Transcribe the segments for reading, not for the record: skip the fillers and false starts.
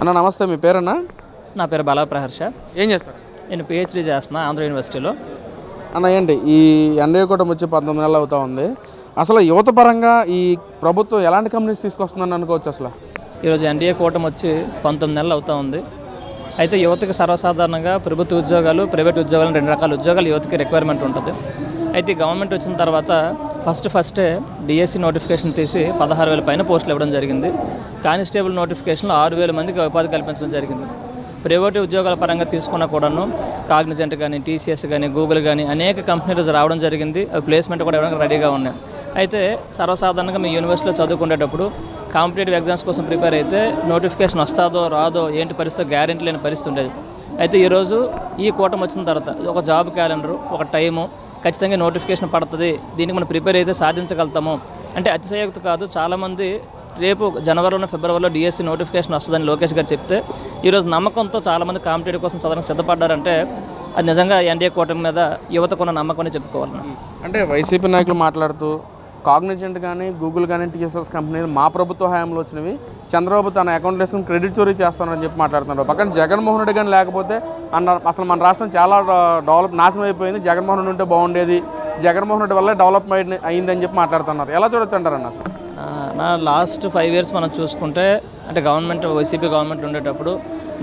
అన్న నమస్తే, మీ పేరన్నా? నా పేరు బాలప్రహర్ష. ఏం చేస్తారు? నేను పిహెచ్డీ చేస్తున్నా ఆంధ్ర యూనివర్సిటీలో. అన్న ఏంటి ఈ ఎన్డీఏ కూటమి వచ్చి 19 నెలలు అవుతా ఉంది. అసలు యువత పరంగా ఈ ప్రభుత్వం ఎలాంటి కంపెనీస్ తీసుకొస్తుందని అనుకోవచ్చు అసలు? ఈరోజు ఎన్డీఏ కూటమి వచ్చి 19 నెలలు అవుతా ఉంది. అయితే యువతకి సర్వసాధారణంగా ప్రభుత్వ ఉద్యోగాలు, ప్రైవేట్ ఉద్యోగాలు, 2 రకాల ఉద్యోగాలు యువతకి రిక్వైర్మెంట్ ఉంటుంది. అయితే గవర్నమెంట్ వచ్చిన తర్వాత ఫస్టే డిఎస్సి నోటిఫికేషన్ తీసి 16,000 పైన పోస్టులు ఇవ్వడం జరిగింది. కానిస్టేబుల్ నోటిఫికేషన్లో 6,000 మందికి ఉపాధి కల్పించడం జరిగింది. ప్రైవేటు ఉద్యోగాల పరంగా తీసుకున్న కూడాను కాగ్నిజెంట్ కానీ, టీసీఎస్ కానీ, గూగుల్ కానీ అనేక కంపెనీలు రావడం జరిగింది. అవి ప్లేస్మెంట్ కూడా ఇవ్వడానికి రెడీగా ఉన్నాయి. అయితే సర్వసాధారణంగా మీ యూనివర్సిటీలో చదువుకునేటప్పుడు కాంపిటేటివ్ ఎగ్జామ్స్ కోసం ప్రిపేర్ అయితే నోటిఫికేషన్ వస్తుందో రాదో ఏంటి పరిస్థితి గ్యారెంటీ లేని పరిస్థితి ఉండేది. అయితే ఈరోజు ఈ కూటమి వచ్చిన తర్వాత ఒక జాబ్ క్యాలెండరు, ఒక టైము, ఖచ్చితంగా నోటిఫికేషన్ పడుతుంది, దీనికి మనం ప్రిపేర్ అయితే సాధించగలుగుతాము అంటే అతిశయోక్తి కాదు. చాలామంది రేపు జనవరిలో ఫిబ్రవరిలో డిఎస్సి నోటిఫికేషన్ వస్తుందని లోకేష్ గారు చెప్తే ఈరోజు నమ్మకంతో చాలామంది కాంపిటేటివ్ కోసం చదవడానికి సిద్ధపడ్డారంటే అది నిజంగా ఎన్డీఏ కూటమి మీద యువతకున్న నమ్మకం అని చెప్పుకోవాలి. అంటే వైసీపీ నాయకులు మాట్లాడుతూ కాగ్నిజెంట్ కానీ, గూగుల్ కానీ, టీఎస్ఎస్ కంపెనీలు మా ప్రభుత్వ హయాంలో వచ్చినవి, చంద్రబాబు తన అకౌంట్ వేసుకుని క్రెడిట్ చోరీ చేస్తానని చెప్పి మాట్లాడుతున్నారు. పక్కన జగన్మోహన్ రెడ్డి కానీ లేకపోతే అసలు మన రాష్ట్రం చాలా నాశనం అయిపోయింది, జగన్మోహన్ రెడ్డి ఉంటే బాగుండేది, జగన్మోహన్ రెడ్డి వల్లే డెవలప్మెంట్ అయిందని చెప్పి మాట్లాడుతున్నారు. ఎలా చూడొచ్చు అంటారన్న అసలు? నా లాస్ట్ 5 years మనం చూసుకుంటే అంటే వైసీపీ గవర్నమెంట్ ఉండేటప్పుడు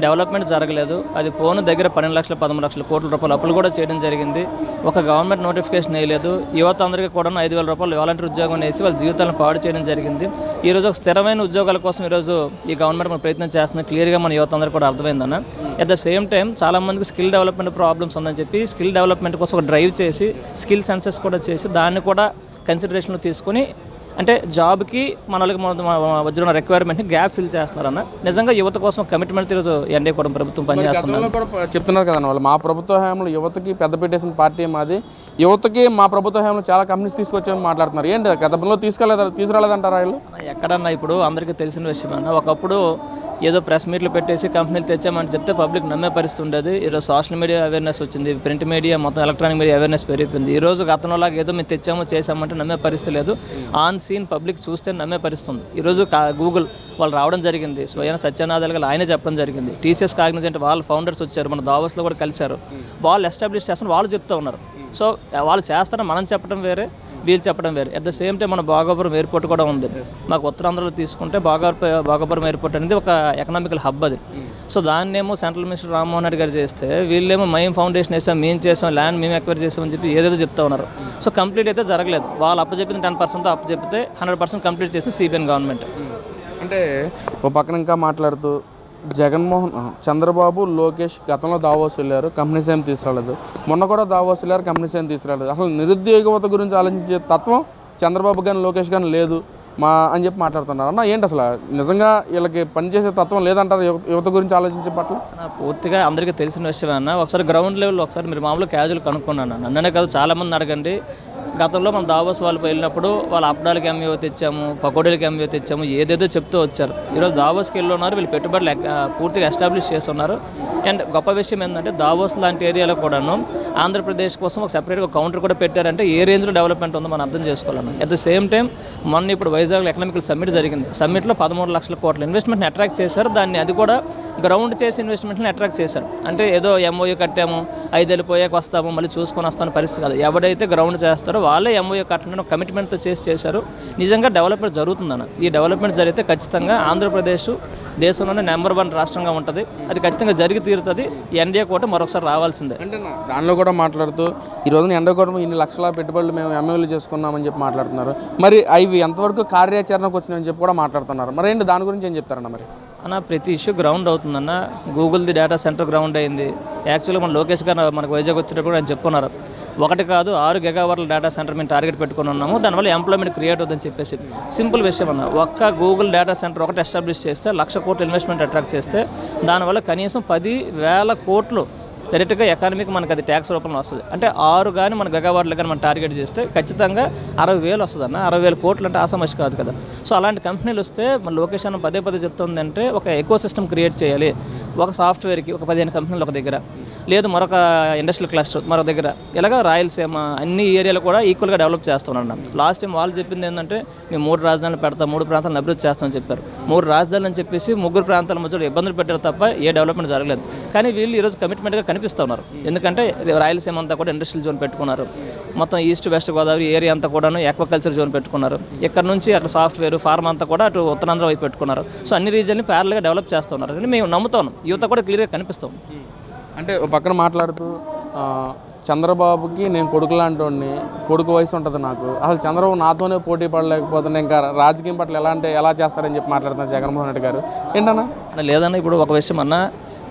డెవలప్మెంట్ జరగలేదు. అది పోను దగ్గర 12 లక్షల 13 లక్షల కోట్ల రూపాయలు అప్పులు కూడా చేయడం జరిగింది. ఒక గవర్నమెంట్ నోటిఫికేషన్ వేయలేదు. యువత అందరికీ కూడా 5,000 రూపాయలు వాలంటీర్ ఉద్యోగం వేసి వాళ్ళ జీవితాలను పాడు చేయడం జరిగింది. ఈరోజు ఒక స్థిరమైన ఉద్యోగాల కోసం ఈరోజు ఈ గవర్నమెంట్ మన ప్రయత్నం చేస్తుంది. క్లియర్గా మన యువత అందరికీ కూడా అర్థమైందన్న. అట్ ద సేమ్ టైం చాలామందికి స్కిల్ డెవలప్మెంట్ ప్రాబ్లమ్స్ ఉందని చెప్పి స్కిల్ డెవలప్మెంట్ కోసం ఒక డ్రైవ్ చేసి స్కిల్ సెన్సెస్ కూడా చేసి దాన్ని కూడా కన్సిడరేషన్లో తీసుకుని అంటే జాబ్కి మన వచ్చిన రిక్వైర్మెంట్ని గ్యాప్ ఫిల్ చేస్తున్నారన్న. నిజంగా యువత కోసం కమిట్మెంట్ ఈరోజు ఎన్డీఏ కూడా ప్రభుత్వం పనిచేస్తున్నారు. చెప్తున్నారు కదన్న వాళ్ళు, మా ప్రభుత్వ హయాంలో యువతకి పెద్ద పెట్టేసిన పార్టీ మాది, యువతకి మా ప్రభుత్వ హయాంలో చాలా కంపెనీస్ తీసుకొచ్చామని మాట్లాడుతున్నారు. ఏంటి గతంలో తీసుకురాలేదంటారా వీళ్ళు? ఎక్కడన్నా ఇప్పుడు అందరికీ తెలిసిన విషయం అన్న, ఒకప్పుడు ఏదో ప్రెస్ మీట్లు పెట్టేసి కంపెనీలు తెచ్చామని చెప్తే పబ్లిక్ నమ్మే పరిస్థితి ఉండేది. ఈరోజు సోషల్ మీడియా అవేర్నెస్ వచ్చింది, ప్రింట్ మీడియా మొత్తం ఎలక్ట్రానిక్ మీడియా అవేర్నెస్ పెరిగిపోయింది. ఈరోజు గతంలోలాగా ఏదో మేము తెచ్చామో చేసామంటే నమ్మే పరిస్థితి లేదు. ఆన్ సీన్ పబ్లిక్ చూస్తే నమ్మే పరిస్థితి ఉంది. ఈరోజు గూగుల్ వాళ్ళు రావడం జరిగింది, స్వయం సత్యనాథాలుగా ఆయనే చెప్పడం జరిగింది. టీసీఎస్ కాగ్నిజెంట్ వాళ్ళ ఫౌండర్స్ వచ్చారు, మన దావోస్లో కూడా కలిశారు. వాళ్ళు ఎస్టాబ్లిష్ చేస్తారని వాళ్ళు చెప్తూ ఉన్నారు. సో వాళ్ళు చేస్తారని మనం చెప్పడం వేరే, వీళ్ళు చెప్పడం వేరు. అట్ ద సేమ్ టైం మన భోగాపురం ఎయిర్పోర్ట్ కూడా ఉంది. మాకు ఉత్తరాంధ్రలో తీసుకుంటే భోగాపురం ఎయిర్పోర్ట్ అనేది ఒక ఎకనామికల్ హబ్ అది. సో దాన్నేమో సెంట్రల్ మినిస్టర్ రామ్మోహన్ రెడ్డి గారు చేస్తే వీళ్ళేమో మేము ఫౌండేషన్ వేసాం, మేము చేసాం, ల్యాండ్ మేము ఎక్వైర్ చేసామని చెప్పి ఏదేదో చెప్తా ఉన్నారు. సో కంప్లీట్ అయితే జరగలేదు. వాళ్ళు అప్పచెప్పింది 10% అప్పచెప్తే 100% కంప్లీట్ చేస్తే సిపిఎన్ గవర్నమెంట్. అంటే ఓ పక్కన ఇంకా మాట్లాడుతూ చంద్రబాబు, లోకేష్ గతంలో దావోస్ వెళ్ళారు, కంపెనీస్ ఏం తీసుకురాలేదు. మొన్న కూడా దావోస్ వెళ్ళారు, కంపెనీస్ ఏం తీసుకురాలేదు. అసలు నిరుద్యోగ యువత గురించి ఆలోచించే తత్వం చంద్రబాబు కానీ లోకేష్ కానీ లేదు అని చెప్పి మాట్లాడుతున్నారు. అన్న ఏంటి అసలు నిజంగా వీళ్ళకి పనిచేసే తత్వం లేదంటారు యువత గురించి ఆలోచించే పట్ల? పూర్తిగా అందరికీ తెలిసిన విషయం అన్న. ఒకసారి గ్రౌండ్ లెవెల్లో ఒకసారి మీరు మామూలు క్యాజువల్ కనుక్కున్నాను. నన్ననే కాదు చాలామంది అడగండి. గతంలో మనం దావోస్ వాళ్ళు వెళ్ళినప్పుడు వాళ్ళు అప్పడాలకి ఎంఈఓ తెచ్చాము, పకోడీలకి ఎంఈఓ తెచ్చాము, ఏదేదో చెప్తూ వచ్చారు. ఈరోజు దావోస్కి వెళ్ళున్నారు, వీళ్ళు పెట్టుబడులు పూర్తిగా ఎస్టాబ్లిష్ చేస్తున్నారు. అండ్ గొప్ప విషయం ఏంటంటే దావోస్ లాంటి ఏరియాలో కూడాను ఆంధ్రప్రదేశ్ కోసం ఒక సెపరేట్గా కౌంటర్ కూడా పెట్టారంటే ఏ రేంజ్లో డెవలప్మెంట్ ఉందో మనం అర్థం చేసుకోవాలన్నా. అట్ ద సేమ్ టైం మొన్న ఇప్పుడు వైజాగ్లో ఎకనామికల్ సమ్మిట్ జరిగింది. సమ్మిట్లో 13 లక్షల కోట్ల ఇన్వెస్ట్మెంట్ని అట్రాక్ట్ చేశారు. దాన్ని అది కూడా గ్రౌండ్ చేసి ఇన్వెస్ట్మెంట్ని అట్రాక్ట్ చేశారు. అంటే ఏదో ఎంఓయూ కట్టాము, 5 ఏళ్ళు పోయాక వస్తాము, మళ్ళీ చూసుకొని వస్తాను పరిస్థితి కాదు. ఎవడైతే గ్రౌండ్ చేస్తారో వాళ్ళే ఎంఓయూ కట్టడం కమిట్మెంట్తో చేశారు. నిజంగా డెవలప్మెంట్ జరుగుతుందన్న. ఈ డెవలప్మెంట్ జరిగితే ఖచ్చితంగా ఆంధ్రప్రదేశ్ దేశంలోనే నెంబర్ 1 రాష్ట్రంగా ఉంటుంది. అది ఖచ్చితంగా జరిగి తీరుతుంది. ఎన్డీఏ కూడా మరొకసారి రావాల్సిందే. అంటే దానిలో కూడా మాట్లాడుతూ ఈ రోజున ఎన్డీఏ కూడా ఇన్ని లక్షల పెట్టుబడులు మేము ఎంఓయూలు చేసుకున్నామని చెప్పి మాట్లాడుతున్నారు. మరి అవి ఎంతవరకు కార్యాచరణకు వచ్చినాయని చెప్పి కూడా మాట్లాడుతున్నారు. మరి ఏంటి దాని గురించి ఏం చెప్తారన్న? మరి అన్న ప్రతి ఇష్యూ గ్రౌండ్ అవుతుందన్న. గూగుల్ది డేటా సెంటర్ గ్రౌండ్ అయింది. యాక్చువల్గా మన లోకేష్ గారు మనకు వైజాగ్ వచ్చేటప్పుడు ఆయన చెప్పుకున్నారు, 1 కాదు 6 గిగావాట్ల డేటా సెంటర్ మేము టార్గెట్ పెట్టుకుని ఉన్నాము, దానివల్ల ఎంప్లాయ్మెంట్ క్రియేట్ అవుతుందని చెప్పేసి. సింపుల్ విషయం అన్న. ఒక్క గూగుల్ డేటా సెంటర్ ఒకటి ఎస్టాబ్లిష్ చేస్తే 1,00,000 కోట్ల ఇన్వెస్ట్మెంట్ అట్రాక్ట్ చేస్తే దానివల్ల కనీసం 10,000 కోట్లు డైరెక్ట్గా ఎకానమీకి మనకు అది ట్యాక్స్ రూపంలో వస్తుంది. అంటే 6 కానీ మన గగావాట్లు కానీ మనం టార్గెట్ చేస్తే ఖచ్చితంగా 60,000 వస్తుంది అన్న. 60,000 కోట్లు అంటే ఆసమస్య కాదు కదా. సో అలాంటి కంపెనీలు వస్తే మన లొకేషన్ పదే చెప్తుందంటే ఒక ఎకో సిస్టమ్ క్రియేట్ చేయాలి. ఒక సాఫ్ట్వేర్కి ఒక 15 కంపెనీలు ఒక దగ్గర, లేదు మరొక ఇండస్ట్రియల్ క్లస్టర్ మరొక దగ్గర, ఇలాగ రాయలసీమ అన్ని ఏరియాలు కూడా ఈక్వల్గా డెవలప్ చేస్తున్నాం. లాస్ట్ టైం వాళ్ళు చెప్పింది ఏంటంటే మేము 3 రాజధానులు పెడతాం, 3 ప్రాంతాలను అభివృద్ధి చేస్తామని చెప్పారు. 3 రాజధానులు అని చెప్పేసి 3 ప్రాంతాల మధ్యలో ఇబ్బందులు పెట్టారు తప్ప ఏ డెవలప్మెంట్ జరగలేదు. కానీ వీళ్ళు ఈరోజు కమిట్మెంట్గా కనిపిస్తున్నారు. ఎందుకంటే రాయలసీమ అంతా కూడా ఇండస్ట్రియల్ జోన్ పెట్టుకున్నారు, మొత్తం ఈస్ట్ వెస్ట్ గోదావరి ఏరియా అంతా కూడాను ఆక్వాకల్చర్ జోన్ పెట్టుకున్నారు. ఇక్కడ నుంచి అక్కడ సాఫ్ట్వేర్ ఫార్మా అంతా కూడా అటు ఉత్తరాంధ్ర వైపు పెట్టుకున్నారు. సో అన్ని రీజియన్ని ప్యారల్గా డెవలప్ చేస్తున్నారు అని మేము నమ్ముతాం. యువత కూడా క్లియర్గా కనిపిస్తాం. అంటే పక్కన మాట్లాడుతూ చంద్రబాబుకి నేను కొడుకు లాంటి కొడుకు వయసు ఉంటుంది నాకు, అసలు చంద్రబాబు నాతోనే పోటీ పడలేకపోతున్నా, ఇంకా రాజకీయం పట్ల ఎలా చేస్తారని చెప్పి మాట్లాడుతున్నారు జగన్మోహన్ రెడ్డి గారు. ఏంటన్నా? లేదన్నా, ఇప్పుడు ఒక విషయం అన్నా,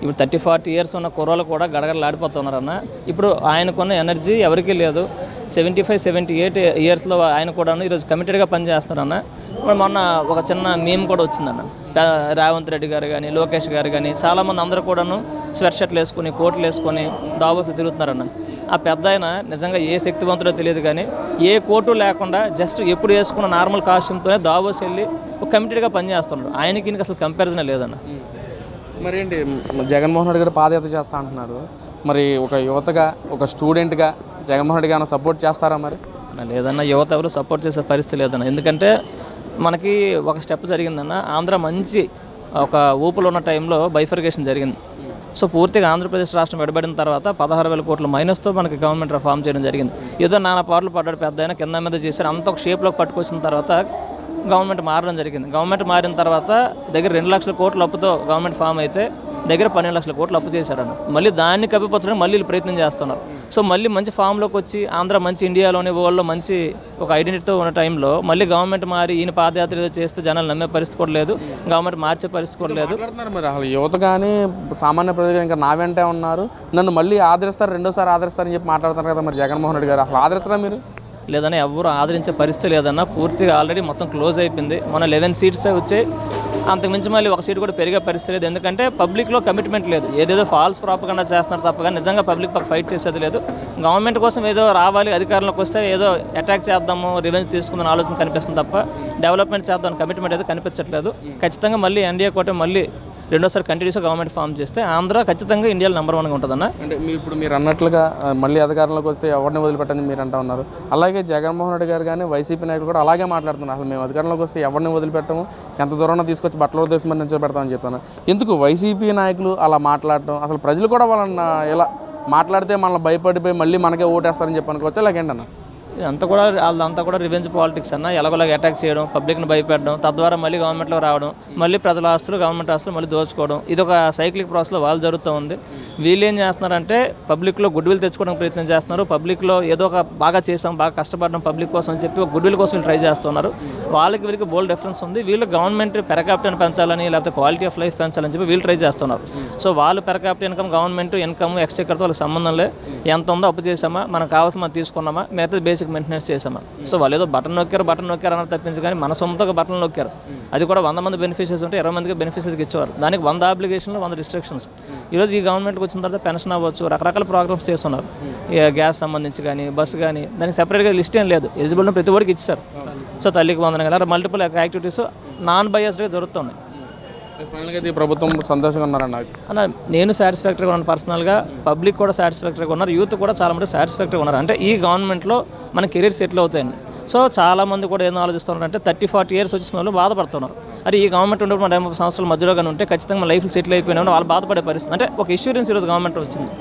ఇప్పుడు 30-40 ఇయర్స్ ఉన్న కుర్రోళ్ళు కూడా గడగడలాడిపోతున్నారన్న. ఇప్పుడు ఆయనకున్న ఎనర్జీ ఎవరికీ లేదు. 75-78 ఇయర్స్లో ఆయన కూడా ఈరోజు కమిటెడ్గా పనిచేస్తారన్న. మొన్న ఒక చిన్న మీమ్ కూడా వచ్చిందన్న, రేవంత్ రెడ్డి గారు కానీ లోకేష్ గారు కానీ చాలామంది అందరూ కూడాను స్వెట్ షర్ట్లు వేసుకొని కోట్లు వేసుకొని దావోస్లో తిరుగుతున్నారన్న. ఆ పెద్ద ఆయన నిజంగా ఏ శక్తివంతుడో తెలియదు కానీ ఏ కోటు లేకుండా జస్ట్ ఎప్పుడు వేసుకున్న నార్మల్ కాస్ట్యూమ్తోనే దావోస్ వెళ్ళి ఒక కమిటెడ్గా పనిచేస్తున్నాడు. ఆయనకి ఇంక అసలు కంపారిజనే లేదన్న. మరి ఏంటి జగన్మోహన్ రెడ్డి గారు పాదయాత్ర చేస్తా అంటున్నారు, మరి ఒక యువతగా ఒక స్టూడెంట్గా జగన్మోహన్ రెడ్డి గారిని సపోర్ట్ చేస్తారా? మరి లేదన్నా, యువత ఎవరు సపోర్ట్ చేసే పరిస్థితి లేదన్న. ఎందుకంటే మనకి ఒక స్టెప్ జరిగిందన్న, ఆంధ్ర మంచి ఒక ఊపులో ఉన్న టైంలో బైఫర్గేషన్ జరిగింది. సో పూర్తిగా ఆంధ్రప్రదేశ్ రాష్ట్రం విడబడిన తర్వాత 16,000 కోట్ల మైనస్తో మనకి గవర్నమెంట్ ఫామ్ చేయడం జరిగింది. ఏదో నానా పాటలు పడ్డాడు పెద్ద అయినా, కింద మీద చేశారు, అంత ఒక షేప్లోకి పట్టుకొచ్చిన తర్వాత గవర్నమెంట్ మారడం జరిగింది. గవర్నమెంట్ మారిన తర్వాత దగ్గర 2 లక్షల కోట్ల అప్పుతో గవర్నమెంట్ ఫామ్ అయితే దగ్గర 12 లక్షల కోట్లు అప్పు చేశారన్న. మళ్ళీ దాన్ని కప్పిపోతడానికి మళ్ళీ ప్రయత్నం చేస్తున్నారు. సో మళ్ళీ మంచి ఫామ్లోకి వచ్చి ఆంధ్ర మంచి ఇండియాలోని వరల్డ్లో మంచి ఒక ఐడెంటిటీతో ఉన్న టైంలో మళ్ళీ గవర్నమెంట్ మారి ఈయన పాదయాత్ర ఏదో చేస్తే జనాలు నమ్మే పరిస్థితి కూడా లేదు, గవర్నమెంట్ మార్చే పరిస్థితి కూడా లేదు. మరి అసలు యువత కానీ సామాన్య ప్రజలు ఇంకా నా వెంటే ఉన్నారు, నన్ను మళ్ళీ ఆదరిస్తారు, రెండోసారి ఆదరిస్తారని చెప్పి మాట్లాడుతున్నారు కదా మరి జగన్మోహన్ రెడ్డి గారు. అసలు ఆదరిస్తారా మీరు? లేదన్నా, ఎవరు ఆదరించే పరిస్థితి లేదన్నా. పూర్తిగా ఆల్రెడీ మొత్తం క్లోజ్ అయిపోయింది. మన 11 సీట్సే వచ్చాయి, అంతకుమించి మళ్ళీ ఒక సీటు కూడా పెరిగే పరిస్థితి లేదు. ఎందుకంటే పబ్లిక్లో కమిట్మెంట్ లేదు. ఏదేదో ఫాల్స్ ప్రాపగండా చేస్తున్నారు తప్ప కానీ నిజంగా పబ్లిక్ పక్క ఫైట్ చేసేది లేదు. గవర్నమెంట్ కోసం ఏదో రావాలి, అధికారంలోకి వస్తే ఏదో అటాక్ చేద్దాము, రివెంజ్ తీసుకుందాం ఆలోచన కనిపిస్తుంది తప్ప డెవలప్మెంట్ చేద్దాం కమిట్మెంట్ అయితే కనిపించట్లేదు. ఖచ్చితంగా మళ్ళీ ఎన్డీఏ కూటమి మళ్ళీ రెండోసారి కంటిన్యూస్గా గవర్నమెంట్ ఫామ్ చేస్తే ఆంధ్ర ఖచ్చితంగా ఇండియాలో నెంబర్ 1గా ఉంటుందన్న. అంటే మీరు అన్నట్లుగా మళ్ళీ అధికారంలోకి వస్తే ఎవరిని వదిలిపెట్టని మీరు అంటూ ఉన్నారు. అలాగే జగన్మోహన్ రెడ్డి గారు కానీ వైసీపీ నాయకులు కూడా అలాగే మాట్లాడుతున్నారు, అసలు మేము అధికారంలోకి వస్తే ఎవరిని వదిలిపెట్టము, ఎంత దూరంలో తీసుకొచ్చి బట్టలు దేశం నిల్చోబెడతామని చెప్తాను. ఎందుకు వైసీపీ నాయకులు అలా మాట్లాడటం? అసలు ప్రజలు కూడా వాళ్ళని ఇలా మాట్లాడితే మనల్ని భయపడిపోయి మళ్ళీ మనకే ఓటేస్తారని చెప్పి అనుకోవచ్చా లేకేంటన్నా? వాళ్ళంతా కూడా రివెంజ్ పాలిటిక్స్ అన్న. ఎలాగోలాగా అటాక్ చేయడం, పబ్లిక్ని భయపెట్టడం, తద్వారా మళ్ళీ గవర్నమెంట్లో రావడం, మళ్ళీ ప్రజల ఆస్తులు గవర్నమెంట్ ఆస్తులు మళ్ళీ దోచుకోవడం, ఇది ఒక సైక్లిక్ ప్రాసెస్లో వాళ్ళు జరుగుతూ ఉంది. వీళ్ళు ఏం చేస్తున్నారంటే పబ్లిక్లో గుడ్ విల్ తెచ్చుకోవడానికి ప్రయత్నం చేస్తున్నారు. పబ్లిక్లో ఏదో ఒక బాగా చేసాం, బాగా కష్టపడడం పబ్లిక్ కోసం అని చెప్పి ఒక గుడ్ విల్ కోసం ట్రై చేస్తున్నారు. వీళ్ళకి బోల్డ్ డిఫరెన్స్ ఉంది. వీళ్ళు గవర్నమెంట్ పెర్ క్యాపిటల్ పెంచాలని లేకపోతే క్వాలిటీ ఆఫ్ లైఫ్ పెంచాలని చెప్పి వీళ్ళు ట్రై చేస్తున్నారు. సో వాళ్ళు per capital income, government income, ఎక్స్చెక్కర్తో వాళ్ళకి సంబంధం లేదు. ఎంత ఉందో అప్పు చేసామా, మనకు కావాల్సిన మనం తీసుకున్నామా, మిగతా బేసిక్ మెయింటెనెన్స్ చేసామా. సో వాళ్ళు ఏదో బటన్ నొక్కారు అన్నది తప్పించి కానీ మన సొంతగా బటన్ నొక్కారు. అది కూడా 100 మంది బెనిఫిషియర్స్ ఉంటే 20 మందికి బెనిఫిషియర్స్కి ఇచ్చేవారు. దానికి 100 అప్లికేషన్లు, 100 రిస్ట్రిక్షన్స్. ఈరోజు ఈ గవర్నమెంట్కి వచ్చిన తర్వాత పెన్షన్ అవ్వచ్చు, రకరకాల ప్రోగ్రామ్స్ చేస్తున్నారు. గ్యాస్ సంబంధించి కానీ బస్సు కానీ దానికి సెపరేట్గా లిస్ట్ ఏం లేదు, ఎలిజిబుల్ ప్రతి ఒక్కరికి ఇచ్చారు. సో తల్లికి వందనం కానీ మల్టిపుల్ యాక్టివిటీస్ నాన్ బయాస్డ్గా జరుగుతున్నాయి. ప్రభుత్వం సంతోషంగా ఉన్నారన్న. నేను సాటిస్ఫాక్టరీగా ఉన్నాను పర్సనల్గా, పబ్లిక్ కూడా సాటిస్ఫాక్టరీగా ఉన్నారు, యూత్ కూడా చాలా మంది సాటిస్ఫాక్టరీగా ఉన్నారు. అంటే ఈ గవర్నమెంట్లో మన కెరీర్ సెటిల్ అవుతాయని. సో చాలామంది కూడా ఏం ఆలోచిస్తున్నారంటే 30-40 ఇయర్స్ వచ్చిన వాళ్ళు బాధపడుతున్నారు. అది ఈ గవర్నమెంట్ ఉండేప్పుడు 30 సంవత్సరాల మధ్యలో కానీ ఉంటే ఖచ్చితంగా లైఫ్ సెటిల్ అయిపోయినా వాళ్ళు బాధపడే పరిస్థితి. అంటే ఒక ఇన్సూరెన్స్ ఈరోజు గవర్నమెంట్ వచ్చింది.